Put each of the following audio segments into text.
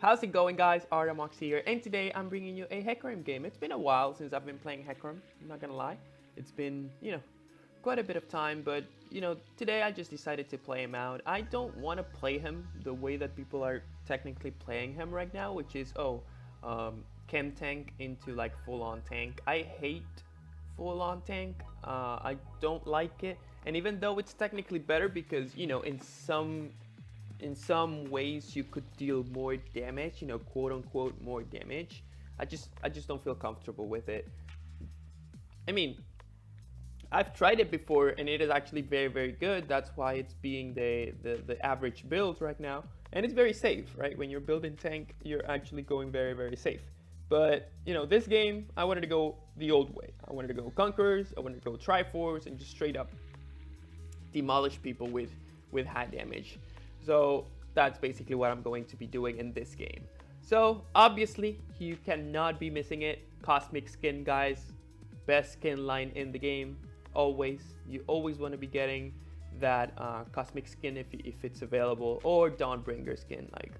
How's it going, guys? Arto here, and today I'm bringing you a Hecarim game. It's been a while since I've been playing Hecarim, I'm not gonna lie. It's been, quite a bit of time, but, today I just decided to play him out. I don't want to play him the way that people are technically playing him right now, which is, Chemtank into like full-on tank. I hate full-on tank. I don't like it, and even though it's technically better because, in some ways you could deal more damage, quote unquote more damage. I just don't feel comfortable with it. I mean, I've tried it before and it is actually very good. That's why it's being the average build right now. And it's very safe, right? When you're building tank, you're actually going very safe. But this game, I wanted to go the old way. I wanted to go Conquerors, I wanted to go Triforce, and just straight up demolish people with high damage. So that's basically what I'm going to be doing in this game. So obviously you cannot be missing it. Cosmic skin, guys, best skin line in the game. Always, you always want to be getting that cosmic skin if it's available, or Dawnbringer skin, like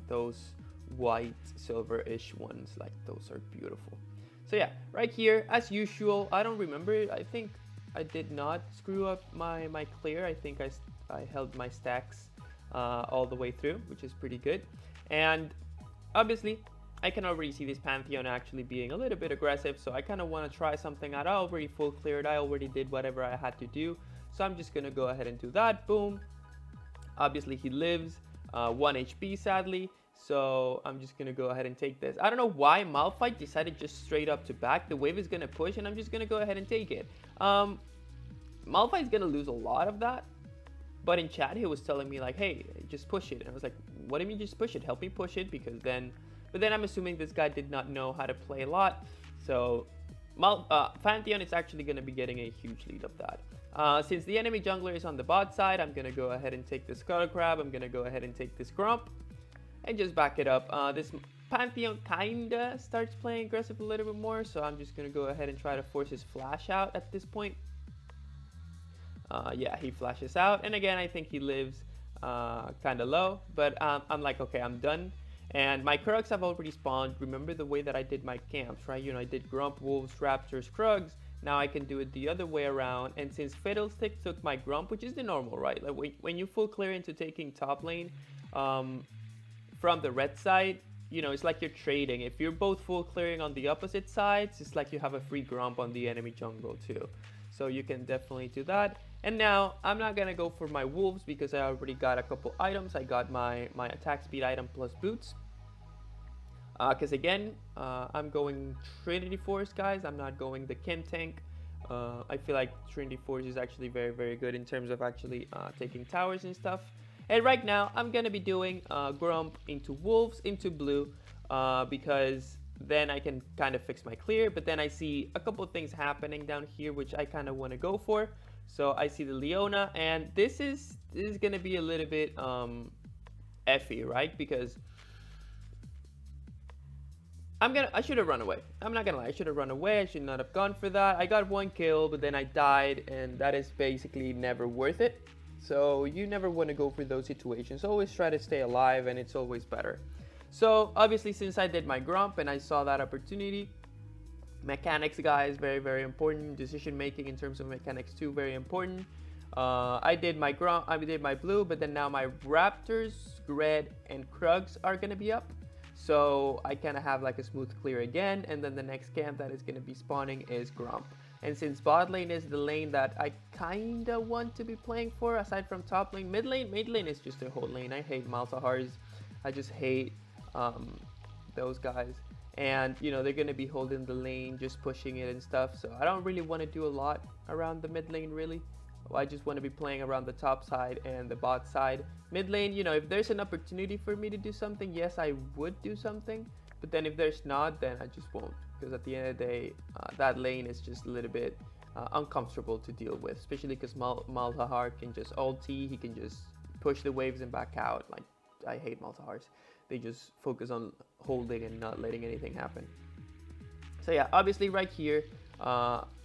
those white silver-ish ones. Like those are beautiful. So yeah, right here as usual. I don't remember. I think I did not screw up my clear. I think I held my stacks all the way through, which is pretty good. And obviously I can already see this Pantheon actually being a little bit aggressive, so I kind of want to try something out. I already full cleared, I already did whatever I had to do, so I'm just gonna go ahead and do that. Boom. Obviously he lives 1 HP sadly, so I'm just gonna go ahead and take this. I don't know why Malphite decided just straight up to back. The wave is gonna push and I'm just gonna go ahead and take it. Malphite's gonna lose a lot of that. But in chat, he was telling me like, hey, just push it. And I was like, what do you mean just push it? Help me push it, because then... But then I'm assuming this guy did not know how to play a lot. So Pantheon is actually going to be getting a huge lead of that. Since the enemy jungler is on the bot side, I'm going to go ahead and take the Scuttle Crab. I'm going to go ahead and take this Grump and just back it up. This Pantheon kinda starts playing aggressive a little bit more. So I'm just going to go ahead and try to force his flash out at this point. Yeah, he flashes out, and again I think he lives kind of low, but I'm like, okay, I'm done. And my Krugs have already spawned. Remember the way that I did my camps, right? I did Grump, Wolves, Raptors, Krugs. Now I can do it the other way around, and since Fiddlestick took my Grump, which is the normal, right? Like when you full clear into taking top lane from the red side, it's like you're trading. If you're both full clearing on the opposite sides, it's like you have a free Grump on the enemy jungle too. So you can definitely do that. And now I'm not gonna go for my wolves because I already got a couple items. I got my attack speed item plus boots. Because again, I'm going Trinity Force, guys. I'm not going the Chemtank. I feel like Trinity Force is actually very good in terms of actually taking towers and stuff. And right now I'm gonna be doing Grump into wolves into blue because then I can kind of fix my clear. But then I see a couple of things happening down here which I kind of want to go for. So I see the Leona, and this is gonna be a little bit effy, right? Because I should have run away. I'm not gonna lie, I should have run away. I should not have gone for that. I got 1 kill, but then I died, and that is basically never worth it. So you never want to go for those situations. Always try to stay alive, and it's always better. So obviously, since I did my Grump and I saw that opportunity, mechanics, guys, very important. Decision making in terms of mechanics too, very important. I did my Grump, I did my blue, but then now my Raptors, red, and Krugs are gonna be up. So I kind of have like a smooth clear again, and then the next camp that is gonna be spawning is Grump. And since bot lane is the lane that I kinda want to be playing for, aside from top lane, mid lane is just a whole lane. I hate Malzahars. I just hate those guys. And they're gonna be holding the lane, just pushing it and stuff. So I don't really want to do a lot around the mid lane, really. I just want to be playing around the top side and the bot side. Mid lane, if there's an opportunity for me to do something, yes, I would do something. But then if there's not, then I just won't. Because at the end of the day, that lane is just a little bit uncomfortable to deal with. Especially because Malzahar can just ulti, he can just push the waves and back out. Like, I hate Malzahars. They just focus on holding and not letting anything happen. So yeah, obviously right here,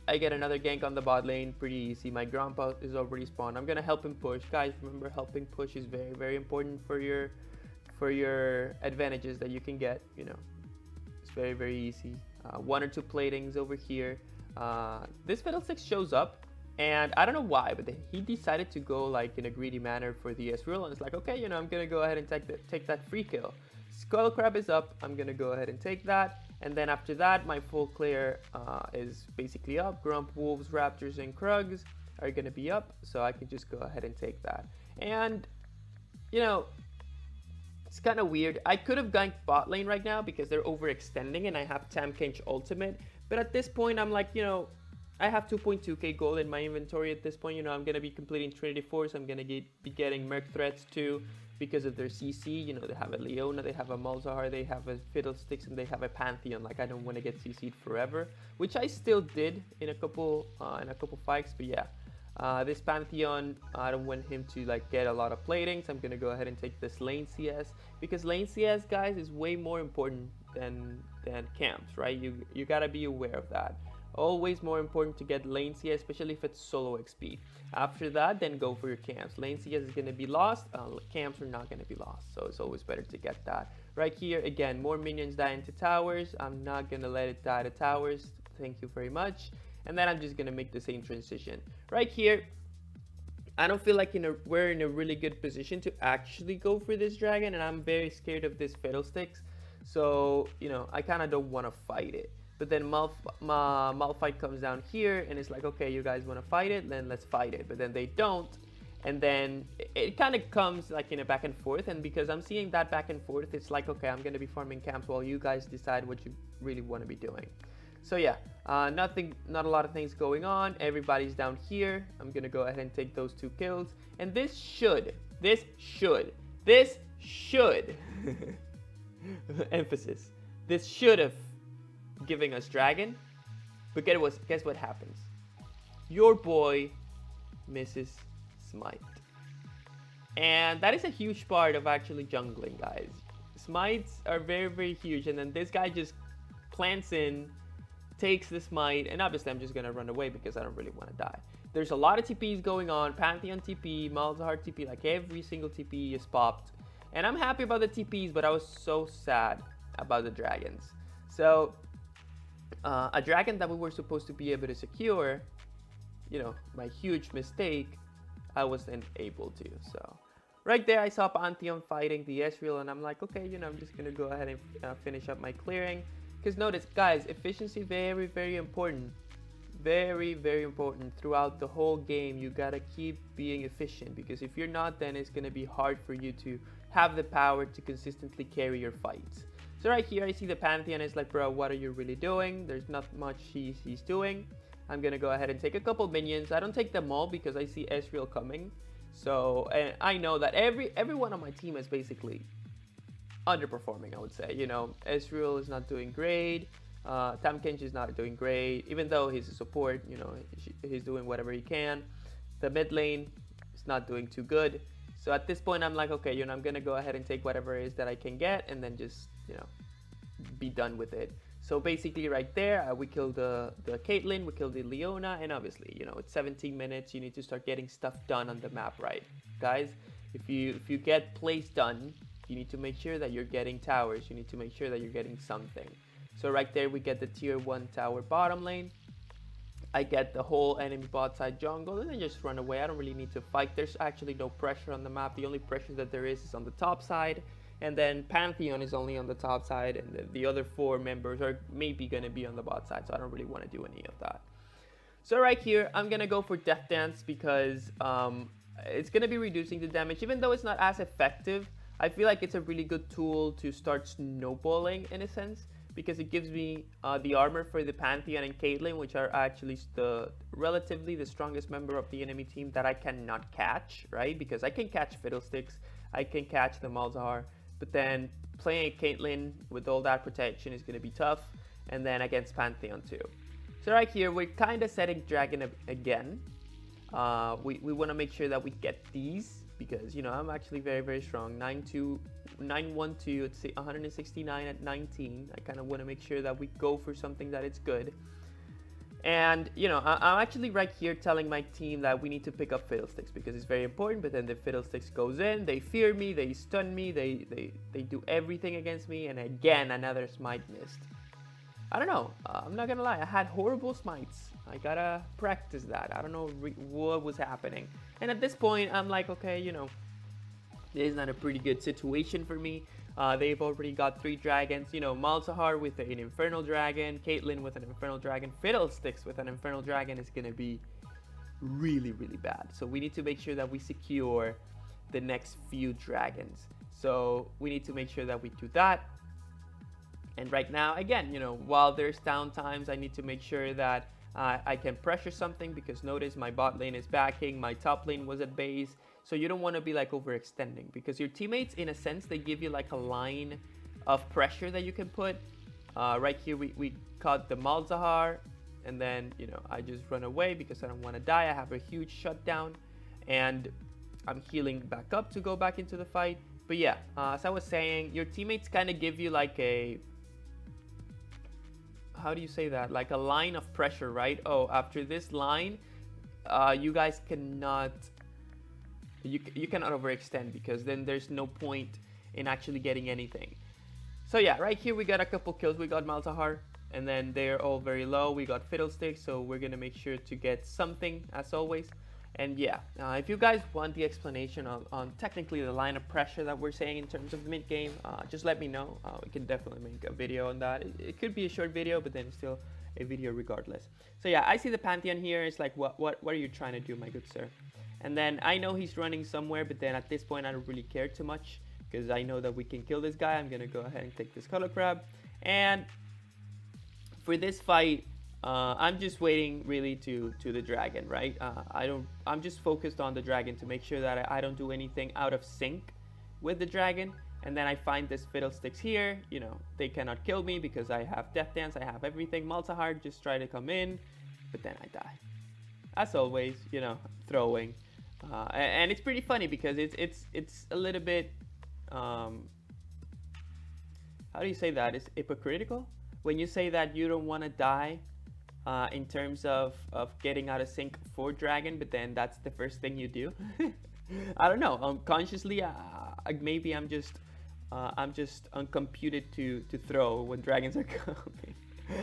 I get another gank on the bot lane, pretty easy. My grandpa is already spawned. I'm gonna help him push. Guys, remember helping push is very important for your advantages that you can get. You know, it's very easy. 1 or 2 platings over here. This Fiddlesticks shows up, and I don't know why, but he decided to go like in a greedy manner for the Ezreal, and it's like, okay, you know, I'm gonna go ahead and take that free kill. Skull Crab is up, I'm gonna go ahead and take that, and then after that, my full clear is basically up. Grump, Wolves, Raptors, and Krugs are gonna be up, so I can just go ahead and take that. And, you know, it's kind of weird. I could have ganked bot lane right now because they're overextending and I have Chemtank ultimate. But at this point, I'm like, you know, I have 2.2k gold in my inventory at this point. You know, I'm going to be completing Trinity Force. I'm going to be getting Merc threats too because of their CC. You know, they have a Leona, they have a Malzahar, they have a Fiddlesticks, and they have a Pantheon. Like, I don't want to get CC'd forever, which I still did in a couple fights. But yeah. This Pantheon, I don't want him to like get a lot of platings. I'm gonna go ahead and take this lane CS because lane CS, guys, is way more important than camps, right? You gotta be aware of that. Always more important to get lane CS, especially if it's solo XP. After that, then go for your camps. Lane CS is gonna be lost. Camps are not gonna be lost, so it's always better to get that. Right here, again, more minions die into towers. I'm not gonna let it die to towers. Thank you very much. And then I'm just gonna make the same transition. Right here, I don't feel like we're in a really good position to actually go for this dragon, and I'm very scared of this Fiddlesticks. So, you know, I kind of don't want to fight it. But then Malphite comes down here, and it's like, okay, you guys want to fight it? Then let's fight it. But then they don't. And then it kind of comes like in a back and forth. And because I'm seeing that back and forth, it's like, okay, I'm going to be farming camps while you guys decide what you really want to be doing. So yeah, not a lot of things going on. Everybody's down here. I'm gonna go ahead and take those 2 kills. And this should emphasis. This should have given us dragon. But guess what happens? Your boy misses smite. And that is a huge part of actually jungling, guys. Smites are very huge, and then this guy just plants in, takes the smite, and obviously I'm just gonna run away because I don't really want to die. There's a lot of TPs going on. Pantheon TP, Malzahar TP, like every single TP is popped. And I'm happy about the TPs, but I was so sad about the dragons. So a dragon that we were supposed to be able to secure, you know, my huge mistake, I wasn't able to. So right there I saw Pantheon fighting the Ezreal, and I'm like, okay, you know, I'm just gonna go ahead and finish up my clearing. Because notice, guys, efficiency very important. Very important throughout the whole game. You gotta keep being efficient, because if you're not, then it's gonna be hard for you to have the power to consistently carry your fights. So right here I see the Pantheon is like, bro, what are you really doing? There's not much he's doing. I'm gonna go ahead and take a couple minions. I don't take them all because I see Ezreal coming. So, and I know that everyone on my team is basically underperforming, I would say. You know, Ezreal is not doing great. Tamkench is not doing great, even though he's a support. You know, he's doing whatever he can. The mid lane is not doing too good. So at this point, I'm like, okay, you know, I'm gonna go ahead and take whatever it is that I can get, and then just, you know, be done with it. So basically, right there, we killed the Caitlyn, we killed the Leona, and obviously, you know, it's 17 minutes. You need to start getting stuff done on the map, right, guys? If you get plays done, you need to make sure that you're getting towers. You need to make sure that you're getting something. So right there, we get the tier 1 tower bottom lane. I get the whole enemy bot side jungle, and then just run away. I don't really need to fight. There's actually no pressure on the map. The only pressure that there is on the top side. And then Pantheon is only on the top side, and the other 4 members are maybe going to be on the bot side. So I don't really want to do any of that. So right here, I'm going to go for Death Dance because it's going to be reducing the damage. Even though it's not as effective, I feel like it's a really good tool to start snowballing in a sense, because it gives me the armor for the Pantheon and Caitlyn, which are actually relatively the strongest member of the enemy team that I cannot catch, right? Because I can catch Fiddlesticks, I can catch the Malzahar, but then playing Caitlyn with all that protection is going to be tough, and then against Pantheon too. So right here, we're kind of setting Dragon again. We want to make sure that we get these, because, you know, I'm actually very strong. 912, it's 169 at 19. I kind of want to make sure that we go for something that it's good. And, you know, I'm actually right here telling my team that we need to pick up Fiddlesticks because it's very important. But then the Fiddlesticks goes in, they fear me, they stun me, they do everything against me. And again, another smite missed. I don't know. I'm not gonna lie. I had horrible smites. I gotta practice that. I don't know what was happening. And at this point, I'm like, okay, you know, this is not a pretty good situation for me. They've already got 3 dragons. You know, Malzahar with an Infernal Dragon, Caitlyn with an Infernal Dragon, Fiddlesticks with an Infernal Dragon is gonna be really, really bad. So we need to make sure that we secure the next few dragons. So we need to make sure that we do that. And right now, again, you know, while there's down times, I need to make sure that I can pressure something, because notice my bot lane is backing, my top lane was at base. So you don't want to be like overextending, because your teammates, in a sense, they give you like a line of pressure that you can put. Right here, we caught the Malzahar, and then, you know, I just run away because I don't want to die. I have a huge shutdown, and I'm healing back up to go back into the fight. But yeah, as I was saying, your teammates kind of give you like a, how do you say that? Like a line of pressure, right? Oh, after this line, you guys cannot, you cannot overextend, because then there's no point in actually getting anything. So yeah, right here we got a couple kills. We got Malzahar, and then they're all very low. We got Fiddlesticks, so we're gonna make sure to get something as always. And yeah, if you guys want the explanation on technically the line of pressure that we're saying in terms of mid game, just let me know. We can definitely make a video on that. It could be a short video, but then still a video regardless. So yeah, I see the Pantheon here. It's like, what are you trying to do, my good sir? And then I know he's running somewhere, but then at this point I don't really care too much, because I know that we can kill this guy. I'm gonna go ahead and take this Color Crab. And for this fight, I'm just waiting really to the dragon, right? I'm just focused on the dragon to make sure that I don't do anything out of sync with the dragon. And then I find this Fiddlesticks here. You know, they cannot kill me because I have Death Dance, I have everything. Malzahar just try to come in, but then I die. As always, you know, throwing. And it's pretty funny because it's a little bit, how do you say that? It's hypocritical when you say that you don't want to die in terms of getting out of sync for dragon, but then that's the first thing you do. I don't know, unconsciously, maybe I'm just uncomputed to throw when dragons are coming.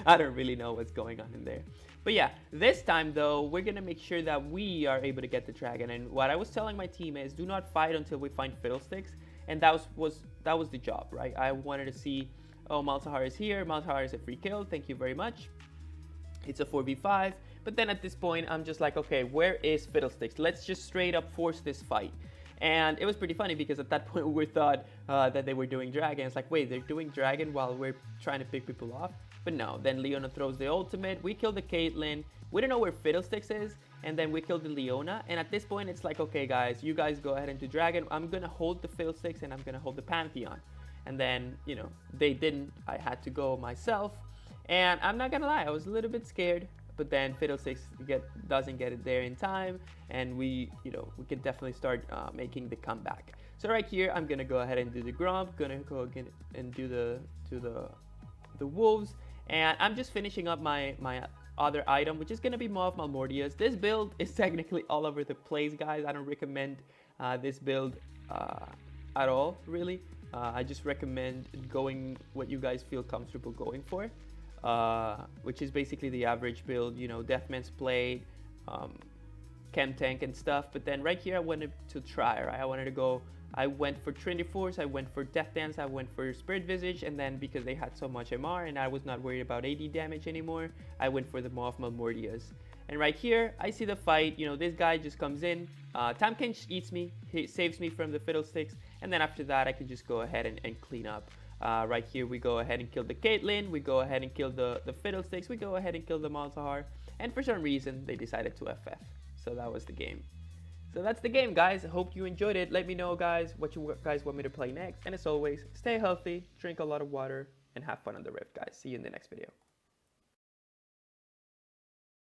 I don't really know what's going on in there. But yeah, this time though, we're gonna make sure that we are able to get the dragon. And what I was telling my team is, do not fight until we find Fiddlesticks. And that was the job, right? I wanted to see, oh, Malzahar is here. Malzahar is a free kill. Thank you very much. It's a 4v5. But then at this point, I'm just like, okay, where is Fiddlesticks? Let's just straight up force this fight. And it was pretty funny because at that point we thought that they were doing dragon. It's like, wait, they're doing dragon while we're trying to pick people off? But no, then Leona throws the ultimate. We kill the Caitlyn. We don't know where Fiddlesticks is. And then we kill the Leona. And at this point, it's like, okay, guys, you guys go ahead and do dragon. I'm going to hold the Fiddlesticks and I'm going to hold the Pantheon. And then, you know, they didn't. I had to go myself. And I'm not going to lie, I was a little bit scared. But then Fiddlesticks doesn't get it there in time. And we can definitely start making the comeback. So right here, I'm going to go ahead and do the Gromp. Going to go again and do the Wolves. And I'm just finishing up my other item, which is going to be Maw of Malmortius. This build is technically all over the place, guys. I don't recommend this build at all, really. I just recommend going what you guys feel comfortable going for, which is basically the average build, you know, Deathman's Blade, Chemtank and stuff. But then right here I wanted to try, right? I went for Triforce, I went for Death Dance, I went for Spirit Visage, and then because they had so much MR and I was not worried about AD damage anymore, I went for the Maw of Malmortius. And right here, I see the fight, you know, this guy just comes in, Tampkench eats me, he saves me from the Fiddlesticks, and then after that I can just go ahead and clean up. Right here we go ahead and kill the Caitlyn, we go ahead and kill the Fiddlesticks, we go ahead and kill the Malzahar, and for some reason they decided to FF. So that was the game. So that's the game, guys. I hope you enjoyed it. Let me know, guys, what you guys want me to play next. And as always, stay healthy, drink a lot of water, and have fun on the Rift, guys. See you in the next video.